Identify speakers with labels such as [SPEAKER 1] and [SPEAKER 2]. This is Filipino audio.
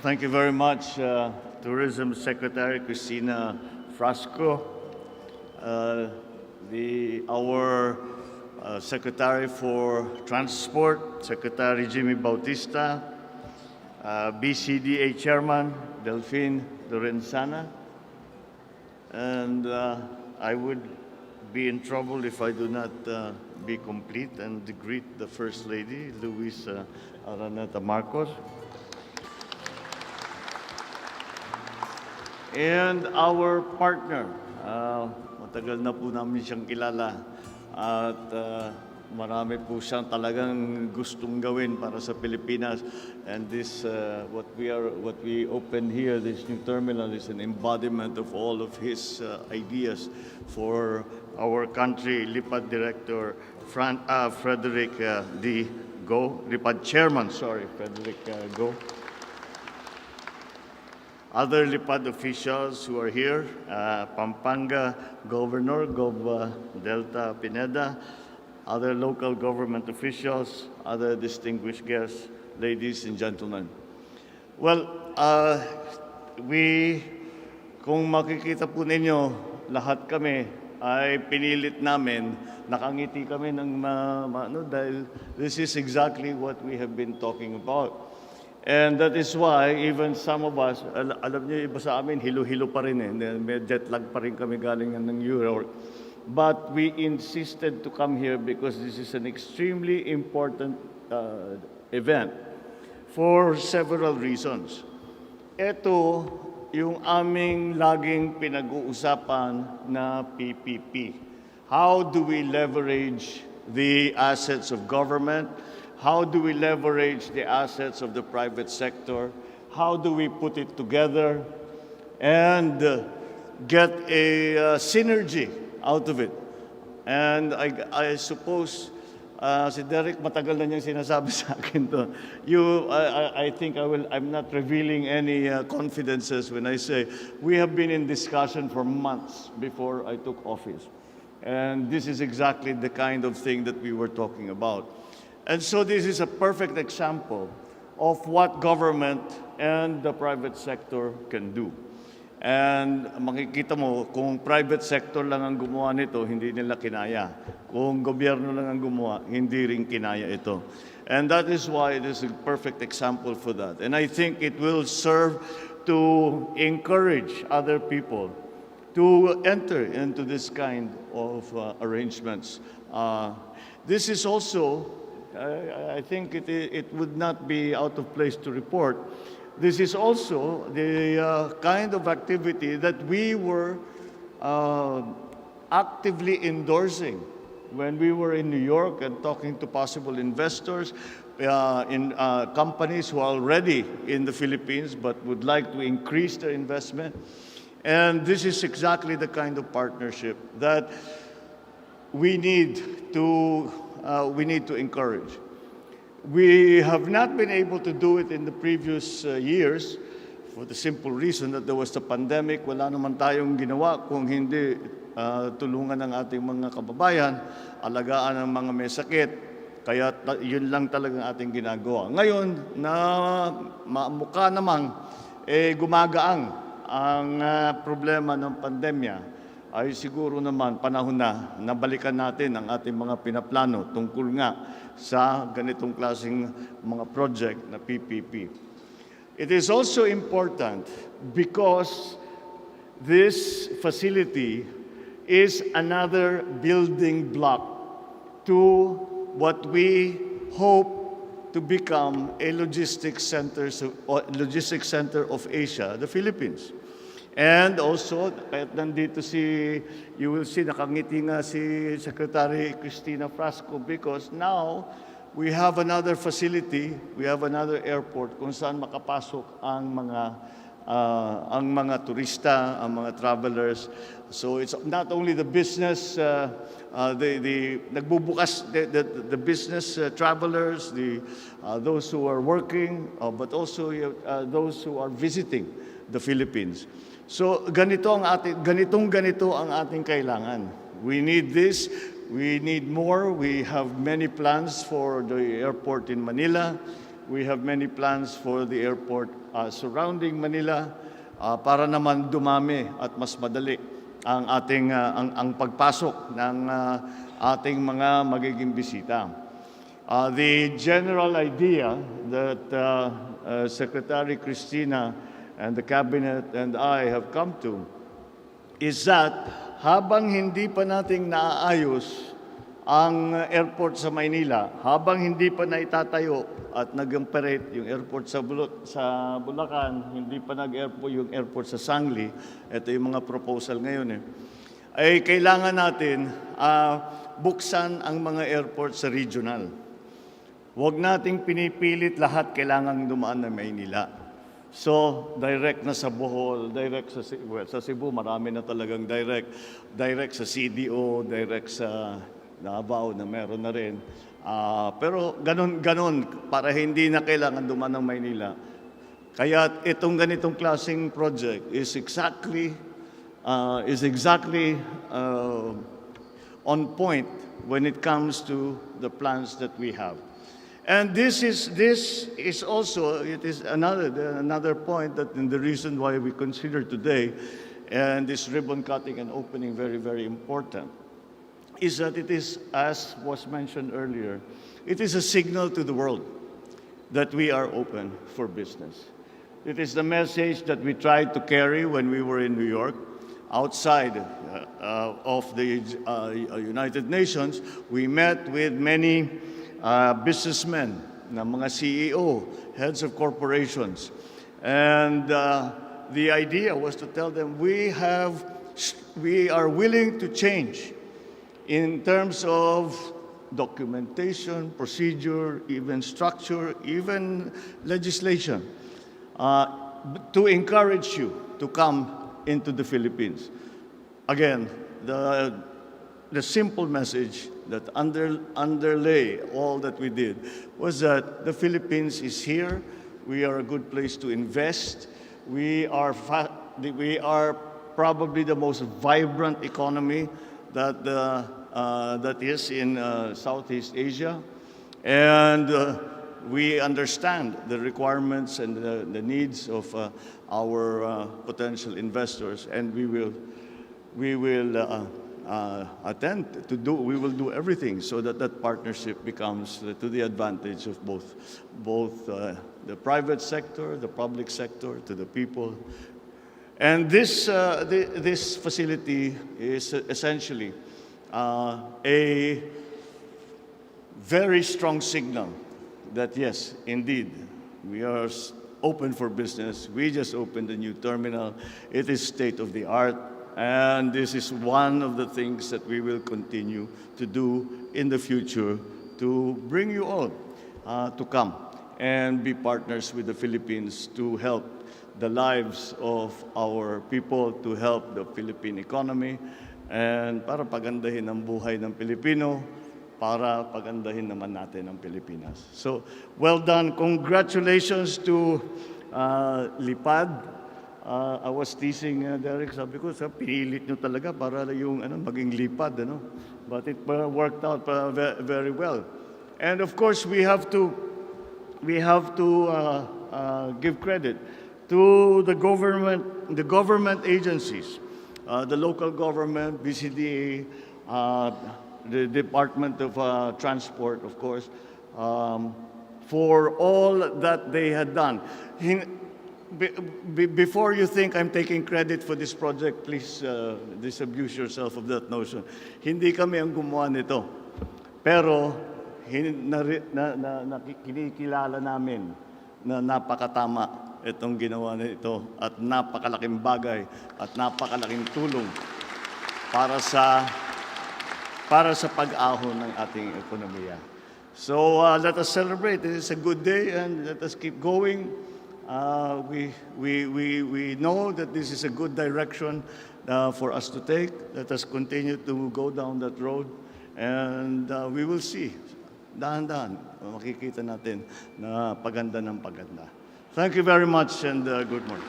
[SPEAKER 1] Thank you very much, Tourism Secretary Cristina Frasco, our Secretary for Transport, Secretary Jimmy Bautista, BCDA Chairman Delphine Lorenzana, and I would be in trouble if I do not be complete and greet the First Lady, Luis Araneta Marcos. And our partner, matagal na po namin siyang kilala at marami po siyang talagang gustong gawin para sa Pilipinas. And this, what we opened here, this new terminal, is an embodiment of all of his ideas for our country. Lipad Director Frederick D. Go, Lipad Chairman, Frederick Go. Other Lipad officials who are here, Pampanga Governor, Gov. Delta Pineda, other local government officials, other distinguished guests, ladies and gentlemen. Well, kung makikita po ninyo, lahat kami ay pinilit namin, nakangiti kami ng dahil this is exactly what we have been talking about. And that is why even some of us, alam niyo, iba sa amin, hilo-hilo pa rin may jet lag pa rin kami galing ng New York. But we insisted to come here because this is an extremely important event for several reasons. Ito yung aming laging pinag-uusapan na PPP. How do we leverage the assets of government? How do we leverage the assets of the private sector? How do we put it together and get a synergy out of it? And I suppose, si Derek, matagal na niyang sinasabi sa akin to. I think I'm not revealing any confidences when I say we have been in discussion for months before I took office. And this is exactly the kind of thing that we were talking about. And so this is a perfect example of what government and the private sector can do. And makikita mo, kung private sector lang ang gumawa nito, hindi nila kinaya. Kung gobyerno lang ang gumawa, hindi rin kinaya ito. And that is why it is a perfect example for that. And I think it will serve to encourage other people to enter into this kind of arrangements. This is also, I think it would not be out of place to report. This is also the kind of activity that we were actively endorsing when we were in New York and talking to possible investors in companies who are already in the Philippines but would like to increase their investment. And this is exactly the kind of partnership that we need to encourage. We have not been able to do it in the previous years for the simple reason that there was the pandemic. Wala naman tayong ginawa kung hindi tulungan ng ating mga kababayan, alagaan ang mga may sakit. Kaya yun lang talagang ating ginagawa. Ngayon, na mukha namang gumagaang ang problema ng pandemya, ay siguro naman panahon na nabalikan natin ang ating mga pinaplano tungkol nga sa ganitong klaseng mga project na PPP. It is also important because this facility is another building block to what we hope to become a logistics center of Asia, the Philippines. And also, kahit nandito you will see, nakangiti nga si Secretary Cristina Frasco because now we have another facility, we have another airport kung saan makapasok ang mga turista, ang mga travelers. So it's not only the business, the business travelers, those who are working, but also those who are visiting the Philippines. So ganito ang ating kailangan. We need this, we need more. We have many plans for the airport in Manila. We have many plans for the airport surrounding Manila para naman dumami at mas madali ang ating ang pagpasok ng ating mga magiging bisita. The general idea that Secretary Cristina and the Cabinet and I have come to is that habang hindi pa nating naaayos ang airport sa Maynila, habang hindi pa naitatayo at nag-operate yung airport sa Bulacan, hindi pa nag-airport yung airport sa Sangli, ito yung mga proposal ngayon ay kailangan natin buksan ang mga airport sa regional. Huwag nating pinipilit lahat kailangang dumaan na Maynila. So, direct na sa Bohol, direct sa Cebu, marami na talagang direct sa CDO, direct sa Davao na meron na rin. Pero ganun para hindi na kailangan dumaan ng Maynila. Kaya itong ganitong klaseng project is exactly on point when it comes to the plans that we have. And this is also another point that in the reason why we consider today and this ribbon cutting and opening very, very important is that it is, as was mentioned earlier, it is a signal to the world that we are open for business. It is the message that we tried to carry when we were in New York. Outside of the United Nations, we met with many businessmen, mga CEO, heads of corporations. And the idea was to tell them we are willing to change in terms of documentation, procedure, even structure, even legislation, to encourage you to come into the Philippines. Again, the simple message that underlay all that we did was that the Philippines is here. We are a good place to invest. We are probably the most vibrant economy that is in Southeast Asia, and we understand the requirements and the needs of our potential investors, and we will we will do everything so that partnership becomes to the advantage of both the private sector, the public sector, to the people. And this facility is essentially a very strong signal that yes, indeed, we are open for business. We just opened a new terminal. It is state of the art, and this is one of the things that we will continue to do in the future to bring you all to come and be partners with the Philippines to help the lives of our people, to help the Philippine economy, and para pagandahin ang buhay ng Pilipino, para pagandahin naman natin ang Pilipinas. So, well done. Congratulations to Lipad. I was teasing Derek, sabi ko, pinilit nyo talaga para yung maging lipad. But it worked out very well. And of course, we have to give credit to the government agencies, the local government, BCDA, the Department of Transport, of course, for all that they had done. Before you think I'm taking credit for this project, please disabuse yourself of that notion. Hindi kami ang gumawa nito. Pero kinikilala namin na napakatama itong ginawa nito at napakalaking bagay at napakalaking tulong para sa pag-ahon ng ating ekonomiya. So let us celebrate. This is a good day, and let us keep going. We know that this is a good direction for us to take. Let us continue to go down that road, and we will see. Dahan-dahan, makikita natin na paganda ng paganda. Thank you very much, and good morning.